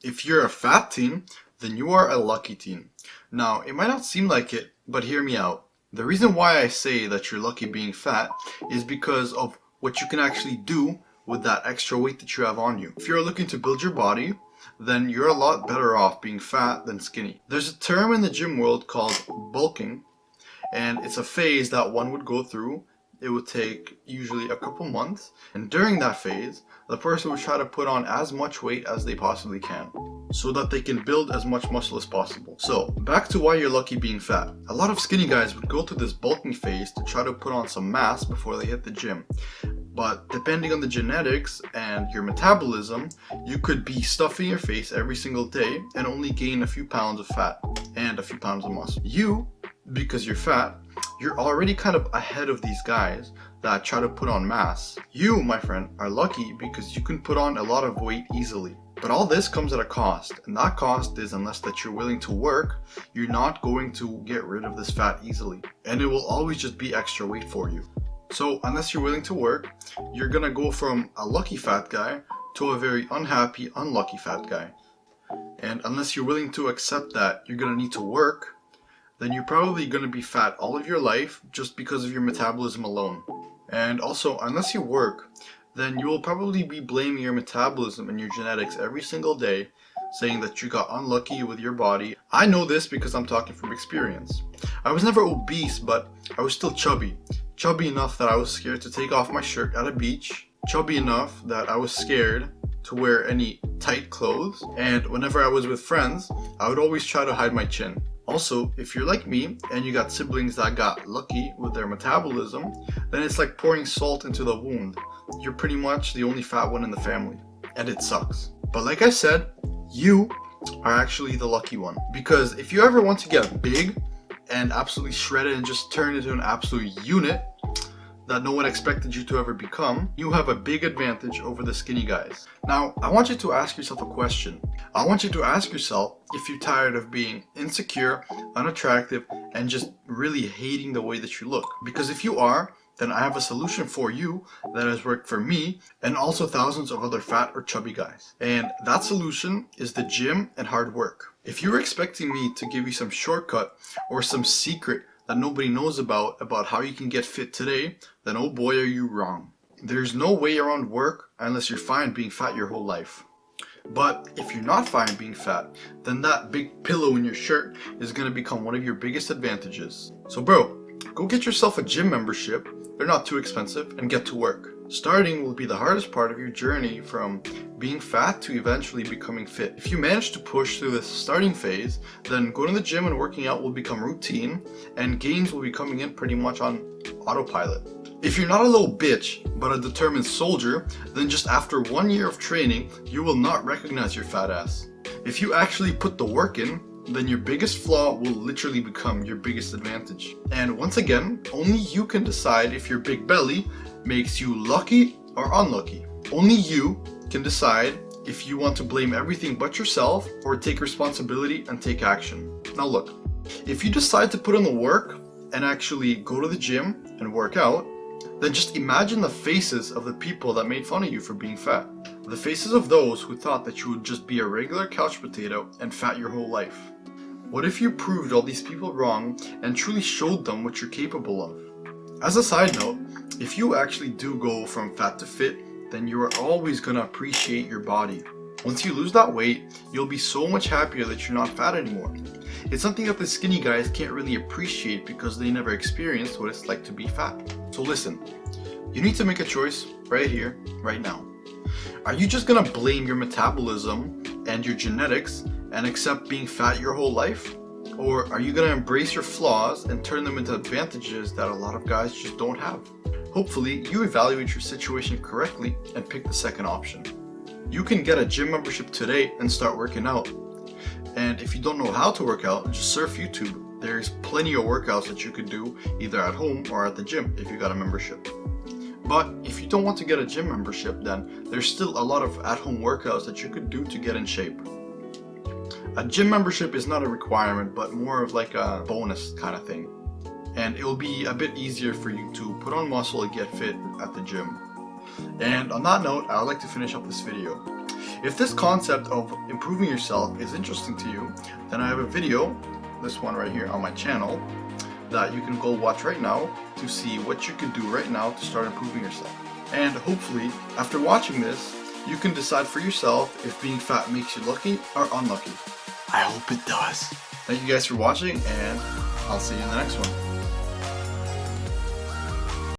If you're a fat teen, then you are a lucky teen. Now, it might not seem like it, but hear me out. The reason why I say that you're lucky being fat is because of what you can actually do with that extra weight that you have on you. If you're looking to build your body, then you're a lot better off being fat than skinny. There's a term in the gym world called bulking, and it's a phase that one would go through. It would take usually a couple months, and during that phase, the person would try to put on as much weight as they possibly can so that they can build as much muscle as possible. So, back to why you're lucky being fat. A lot of skinny guys would go through this bulking phase to try to put on some mass before they hit the gym. But depending on the genetics and your metabolism, you could be stuffing your face every single day and only gain a few pounds of fat and a few pounds of muscle. You, because you're fat, you're already kind of ahead of these guys that try to put on mass. You, my friend, are lucky because you can put on a lot of weight easily. But all this comes at a cost, and that cost is, unless that you're willing to work, you're not going to get rid of this fat easily, and it will always just be extra weight for you. So unless you're willing to work, you're gonna go from a lucky fat guy to a very unhappy, unlucky fat guy. And unless you're willing to accept that you're gonna need to work, then you're probably gonna be fat all of your life just because of your metabolism alone. And also, unless you work, then you will probably be blaming your metabolism and your genetics every single day, saying that you got unlucky with your body. I know this because I'm talking from experience. I was never obese, but I was still chubby. Chubby enough that I was scared to take off my shirt at a beach. Chubby enough that I was scared to wear any tight clothes. And whenever I was with friends, I would always try to hide my chin. Also, if you're like me and you got siblings that got lucky with their metabolism, then it's like pouring salt into the wound. You're pretty much the only fat one in the family, and it sucks. But like I said, you are actually the lucky one. Because if you ever want to get big and absolutely shredded and just turn into an absolute unit that no one expected you to ever become, you have a big advantage over the skinny guys. Now, I want you to ask yourself a question. I want you to ask yourself if you're tired of being insecure, unattractive, and just really hating the way that you look. Because if you are, then I have a solution for you that has worked for me and also thousands of other fat or chubby guys. And that solution is the gym and hard work. If you're expecting me to give you some shortcut or some secret that nobody knows about how you can get fit today, then oh boy are you wrong. There's no way around work unless you're fine being fat your whole life. But if you're not fine being fat, then that big pillow in your shirt is going to become one of your biggest advantages. So bro, go get yourself a gym membership. They're not too expensive, and get to work. Starting will be the hardest part of your journey from being fat to eventually becoming fit. If you manage to push through this starting phase, then going to the gym and working out will become routine, and gains will be coming in pretty much on autopilot. If you're not a little bitch, but a determined soldier, then just after 1 year of training, you will not recognize your fat ass. If you actually put the work in, then your biggest flaw will literally become your biggest advantage. And once again, only you can decide if your big belly makes you lucky or unlucky. Only you can decide if you want to blame everything but yourself or take responsibility and take action. Now look, if you decide to put in the work and actually go to the gym and work out, then just imagine the faces of the people that made fun of you for being fat. The faces of those who thought that you would just be a regular couch potato and fat your whole life. What if you proved all these people wrong and truly showed them what you're capable of? As a side note, if you actually do go from fat to fit, then you are always going to appreciate your body. Once you lose that weight, you'll be so much happier that you're not fat anymore. It's something that the skinny guys can't really appreciate because they never experienced what it's like to be fat. So listen, you need to make a choice right here, right now. Are you just gonna blame your metabolism and your genetics and accept being fat your whole life? Or are you gonna embrace your flaws and turn them into advantages that a lot of guys just don't have? Hopefully, you evaluate your situation correctly and pick the second option. You can get a gym membership today and start working out. And if you don't know how to work out, just surf YouTube. There's plenty of workouts that you could do either at home or at the gym if you got a membership. But if you don't want to get a gym membership, then there's still a lot of at-home workouts that you could do to get in shape. A gym membership is not a requirement, but more of like a bonus kind of thing. And it will be a bit easier for you to put on muscle and get fit at the gym. And on that note, I would like to finish up this video. If this concept of improving yourself is interesting to you, then I have a video, this one right here on my channel, that you can go watch right now to see what you can do right now to start improving yourself. And hopefully, after watching this, you can decide for yourself if being fat makes you lucky or unlucky. I hope it does. Thank you guys for watching, and I'll see you in the next one.